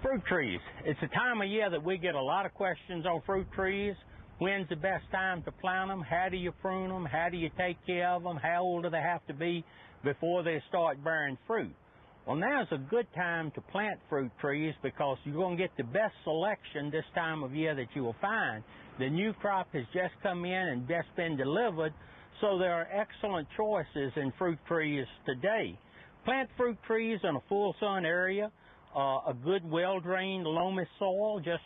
Fruit trees. It's a time of year that we get a lot of questions on fruit trees. When's the best time to plant them? How do you prune them? How do you take care of them? How old do they have to be before they start bearing fruit? Well, now's a good time to plant fruit trees because you're going to get the best selection this time of year that you will find. The new crop has just come in and just been delivered, so there are excellent choices in fruit trees today. Plant fruit trees in a full sun area, a good well-drained loamy soil. Just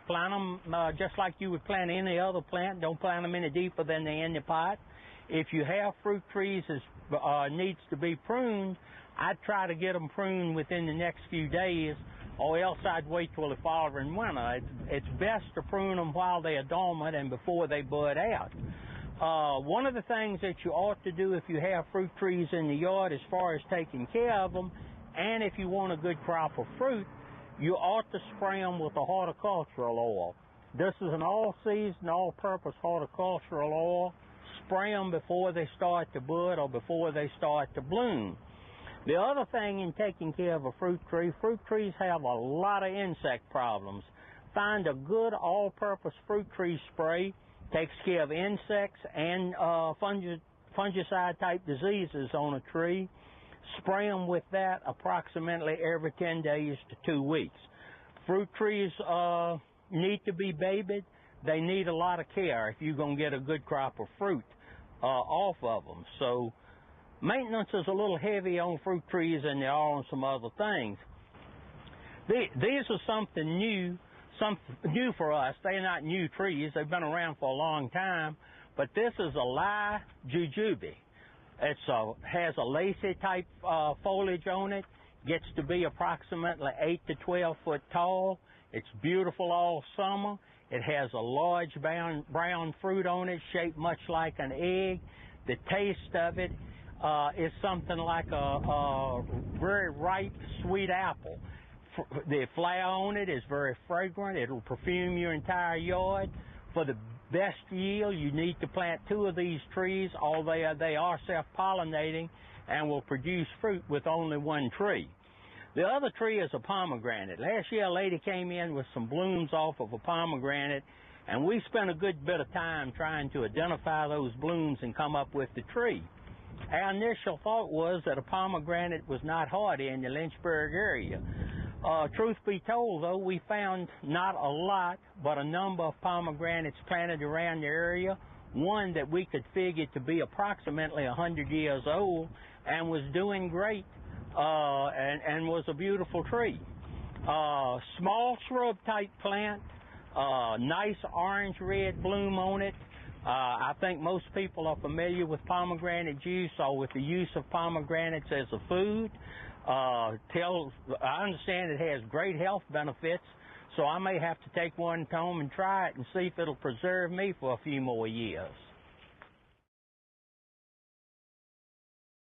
plant them just like you would plant any other plant. Don't plant them any deeper than they're in the pot. If you have fruit trees that needs to be pruned, I'd try to get them pruned within the next few days, or else I'd wait till the following winter. It's best to prune them while they are dormant and before they bud out. One of the things that you ought to do if you have fruit trees in the yard as far as taking care of them, and if you want a good crop of fruit, you ought to spray them with a horticultural oil. This is an all-season, all-purpose horticultural oil. Spray them before they start to bud or before they start to bloom. The other thing in taking care of a fruit trees have a lot of insect problems. Find a good all-purpose fruit tree spray. Takes care of insects and fungicide-type diseases on a tree. Spray them with that approximately every 10 days to 2 weeks. Fruit trees need to be babied. They need a lot of care if you're going to get a good crop of fruit off of them. So maintenance is a little heavy on fruit trees than they are on some other things. These are something new for us. They're not new trees. They've been around for a long time. But this is a Lie jujube. It has a lacy type foliage on it. Gets to be approximately 8 to 12 foot tall. It's beautiful all summer. It has a large brown fruit on it, shaped much like an egg. The taste of it is something like a very ripe, sweet apple. The flower on it is very fragrant. It'll perfume your entire yard. For the best yield, you need to plant 2 of these trees, although they are self-pollinating and will produce fruit with only 1 tree. The other tree is a pomegranate. Last year, a lady came in with some blooms off of a pomegranate, and we spent a good bit of time trying to identify those blooms and come up with the tree. Our initial thought was that a pomegranate was not hardy in the Lynchburg area. Truth be told, though, we found not a lot, but a number of pomegranates planted around the area. One that we could figure to be approximately 100 years old and was doing great and was a beautiful tree. Small shrub-type plant, nice orange-red bloom on it. I think most people are familiar with pomegranate juice or with the use of pomegranates as a food. I understand it has great health benefits, so I may have to take one home and try it and see if it'll preserve me for a few more years.